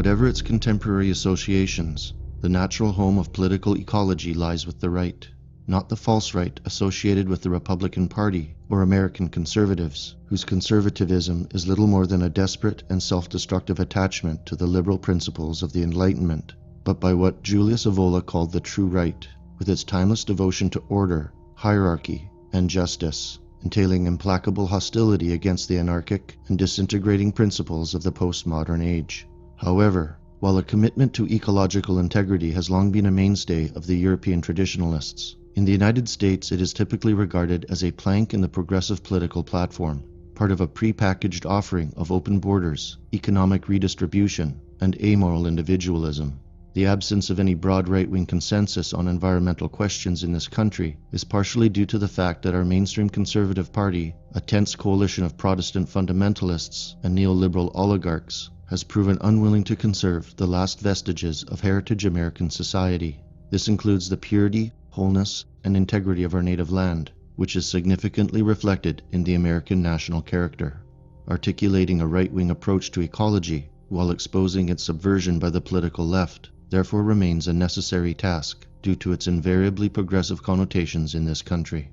Whatever its contemporary associations, the natural home of political ecology lies with the right, not the false right associated with the Republican Party or American conservatives, whose conservatism is little more than a desperate and self-destructive attachment to the liberal principles of the Enlightenment, but by what Julius Evola called the true right, with its timeless devotion to order, hierarchy, and justice, entailing implacable hostility against the anarchic and disintegrating principles of the postmodern age. However, while a commitment to ecological integrity has long been a mainstay of the European traditionalists, in the United States it is typically regarded as a plank in the progressive political platform, part of a pre-packaged offering of open borders, economic redistribution, and amoral individualism. The absence of any broad right-wing consensus on environmental questions in this country is partially due to the fact that our mainstream conservative party, a tense coalition of Protestant fundamentalists and neoliberal oligarchs, has proven unwilling to conserve the last vestiges of heritage American society. This includes the purity, wholeness, and integrity of our native land, which is significantly reflected in the American national character. Articulating a right-wing approach to ecology, while exposing its subversion by the political left, therefore remains a necessary task due to its invariably progressive connotations in this country.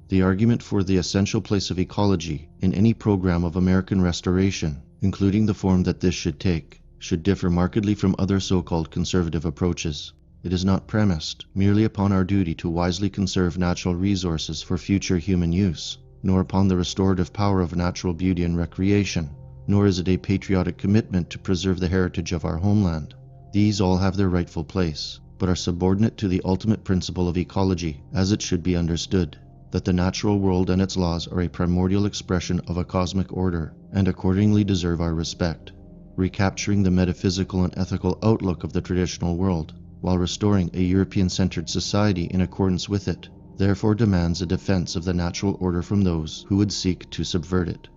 The argument for the essential place of ecology in any program of American restoration, including the form that this should take, should differ markedly from other so-called conservative approaches. It is not premised merely upon our duty to wisely conserve natural resources for future human use, nor upon the restorative power of natural beauty and recreation, nor is it a patriotic commitment to preserve the heritage of our homeland. These all have their rightful place, but are subordinate to the ultimate principle of ecology, as it should be understood, that the natural world and its laws are a primordial expression of a cosmic order, and accordingly deserve our respect. Recapturing the metaphysical and ethical outlook of the traditional world, while restoring a European-centered society in accordance with it, therefore demands a defense of the natural order from those who would seek to subvert it.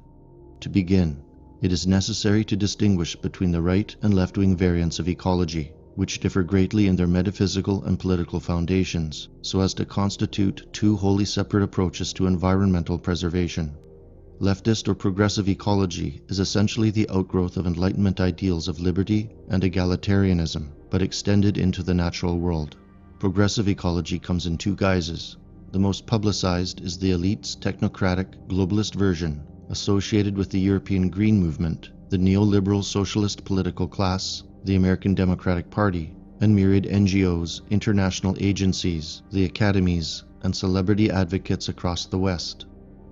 To begin, it is necessary to distinguish between the right and left-wing variants of ecology, which differ greatly in their metaphysical and political foundations, so as to constitute two wholly separate approaches to environmental preservation. Leftist or progressive ecology is essentially the outgrowth of Enlightenment ideals of liberty and egalitarianism, but extended into the natural world. Progressive ecology comes in two guises. The most publicized is the elite's technocratic, globalist version, associated with the European Green Movement, the neoliberal socialist political class, the American Democratic Party, and myriad NGOs, international agencies, the academies, and celebrity advocates across the West.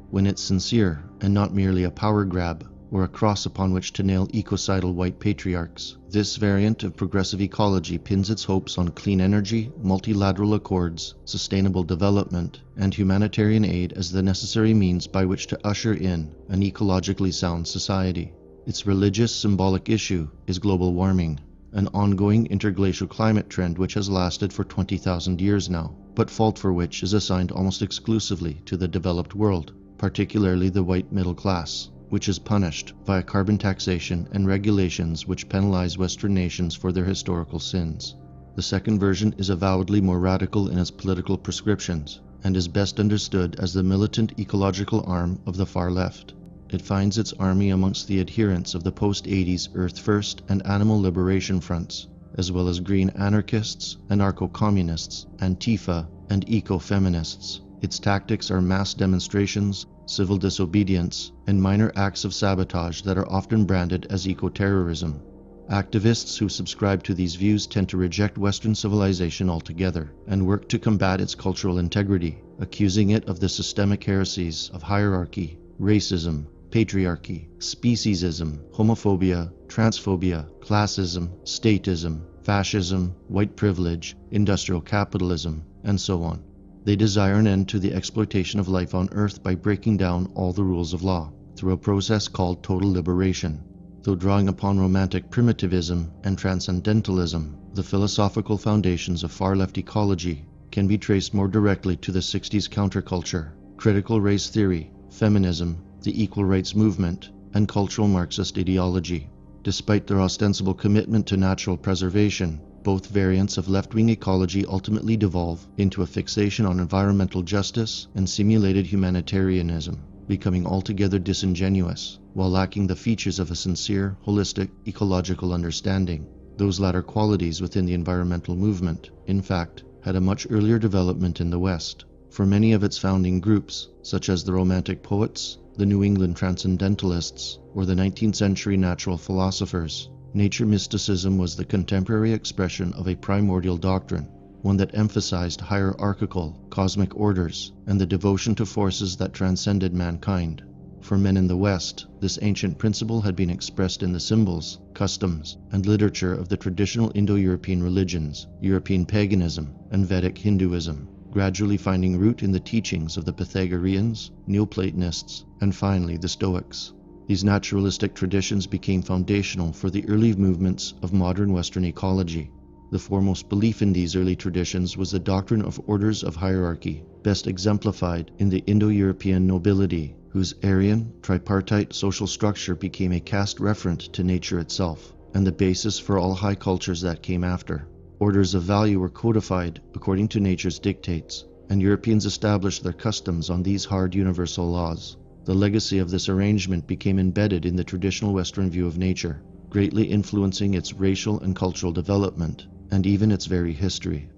When it's sincere and not merely a power grab or a cross upon which to nail ecocidal white patriarchs, this variant of progressive ecology pins its hopes on clean energy, multilateral accords, sustainable development, and humanitarian aid as the necessary means by which to usher in an ecologically sound society. Its religious symbolic issue is global warming, an ongoing interglacial climate trend which has lasted for 20,000 years now, but fault for which is assigned almost exclusively to the developed world, particularly the white middle class, which is punished via carbon taxation and regulations which penalize Western nations for their historical sins. The second version is avowedly more radical in its political prescriptions, and is best understood as the militant ecological arm of the far left. It finds its army amongst the adherents of the post-80s Earth First and Animal Liberation Fronts, as well as green anarchists, anarcho-communists, Antifa, and eco-feminists. Its tactics are mass demonstrations, civil disobedience, and minor acts of sabotage that are often branded as eco-terrorism. Activists who subscribe to these views tend to reject Western civilization altogether and work to combat its cultural integrity, accusing it of the systemic heresies of hierarchy, racism, patriarchy, speciesism, homophobia, transphobia, classism, statism, fascism, white privilege, industrial capitalism, and so on. They desire an end to the exploitation of life on Earth by breaking down all the rules of law, through a process called total liberation. Though drawing upon romantic primitivism and transcendentalism, the philosophical foundations of far-left ecology can be traced more directly to the 60s counterculture, critical race theory, feminism, the equal rights movement, and cultural Marxist ideology. Despite their ostensible commitment to natural preservation, both variants of left-wing ecology ultimately devolve into a fixation on environmental justice and simulated humanitarianism, becoming altogether disingenuous, while lacking the features of a sincere, holistic, ecological understanding. Those latter qualities within the environmental movement, in fact, had a much earlier development in the West. For many of its founding groups, such as the Romantic poets, the New England Transcendentalists, or the 19th century natural philosophers, nature mysticism was the contemporary expression of a primordial doctrine, one that emphasized hierarchical, cosmic orders, and the devotion to forces that transcended mankind. For men in the West, this ancient principle had been expressed in the symbols, customs, and literature of the traditional Indo-European religions, European paganism, and Vedic Hinduism, gradually finding root in the teachings of the Pythagoreans, Neoplatonists, and finally the Stoics. These naturalistic traditions became foundational for the early movements of modern Western ecology. The foremost belief in these early traditions was the doctrine of orders of hierarchy, best exemplified in the Indo-European nobility, whose Aryan, tripartite social structure became a caste referent to nature itself, and the basis for all high cultures that came after. Orders of value were codified according to nature's dictates, and Europeans established their customs on these hard universal laws. The legacy of this arrangement became embedded in the traditional Western view of nature, greatly influencing its racial and cultural development, and even its very history.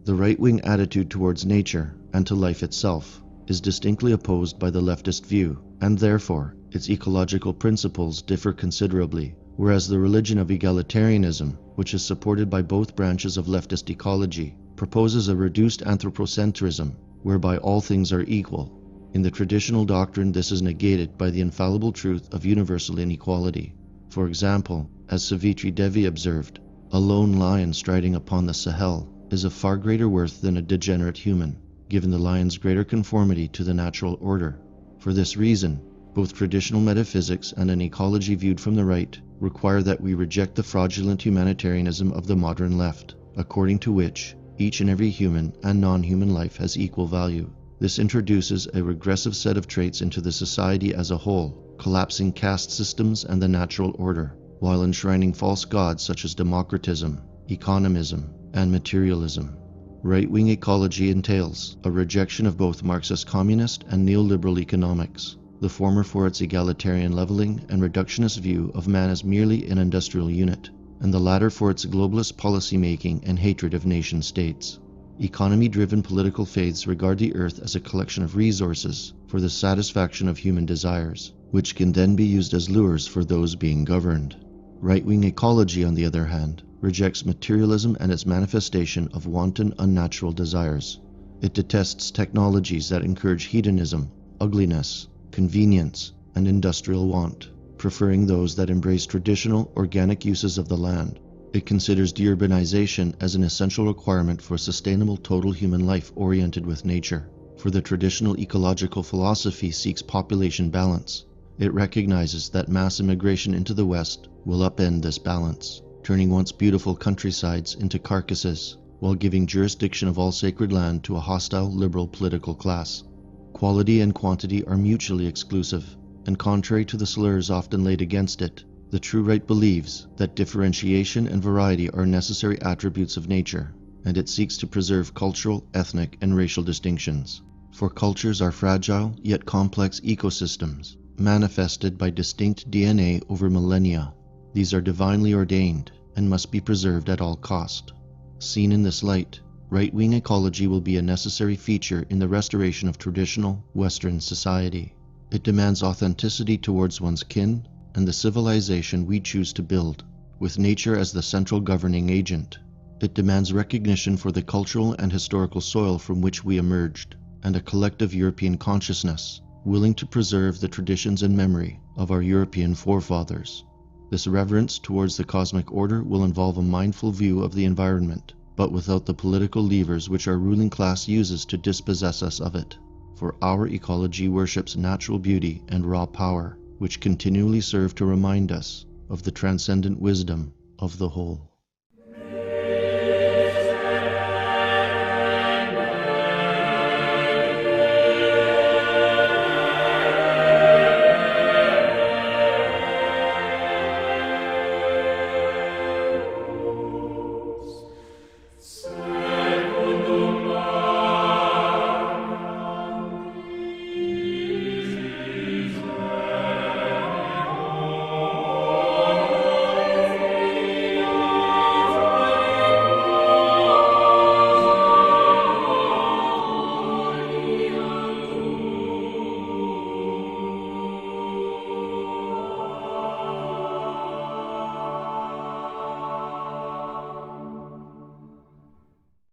The right-wing attitude towards nature, and to life itself, is distinctly opposed by the leftist view, and therefore, its ecological principles differ considerably, whereas the religion of egalitarianism, which is supported by both branches of leftist ecology, proposes a reduced anthropocentrism, whereby all things are equal. In the traditional doctrine, this is negated by the infallible truth of universal inequality. For example, as Savitri Devi observed, a lone lion striding upon the Sahel is of far greater worth than a degenerate human, given the lion's greater conformity to the natural order. For this reason, both traditional metaphysics and an ecology viewed from the right require that we reject the fraudulent humanitarianism of the modern left, according to which each and every human and non-human life has equal value. This introduces a regressive set of traits into the society as a whole, collapsing caste systems and the natural order, while enshrining false gods such as democratism, economism, and materialism. Right-wing ecology entails a rejection of both Marxist communist and neoliberal economics, the former for its egalitarian leveling and reductionist view of man as merely an industrial unit, and the latter for its globalist policy-making and hatred of nation-states. Economy-driven political faiths regard the earth as a collection of resources for the satisfaction of human desires, which can then be used as lures for those being governed. Right-wing ecology, on the other hand, rejects materialism and its manifestation of wanton, unnatural desires. It detests technologies that encourage hedonism, ugliness, convenience, and industrial want, preferring those that embrace traditional, organic uses of the land. It considers deurbanization as an essential requirement for sustainable total human life oriented with nature, for the traditional ecological philosophy seeks population balance. It recognizes that mass immigration into the West will upend this balance, turning once beautiful countrysides into carcasses, while giving jurisdiction of all sacred land to a hostile liberal political class. Quality and quantity are mutually exclusive, and contrary to the slurs often laid against it, the true right believes that differentiation and variety are necessary attributes of nature, and it seeks to preserve cultural, ethnic, and racial distinctions. For cultures are fragile yet complex ecosystems, manifested by distinct DNA over millennia. These are divinely ordained and must be preserved at all cost. Seen in this light, right-wing ecology will be a necessary feature in the restoration of traditional Western society. It demands authenticity towards one's kin and the civilization we choose to build, with nature as the central governing agent. It demands recognition for the cultural and historical soil from which we emerged, and a collective European consciousness, willing to preserve the traditions and memory of our European forefathers. This reverence towards the cosmic order will involve a mindful view of the environment, but without the political levers which our ruling class uses to dispossess us of it. For our ecology worships natural beauty and raw power, which continually serve to remind us of the transcendent wisdom of the whole.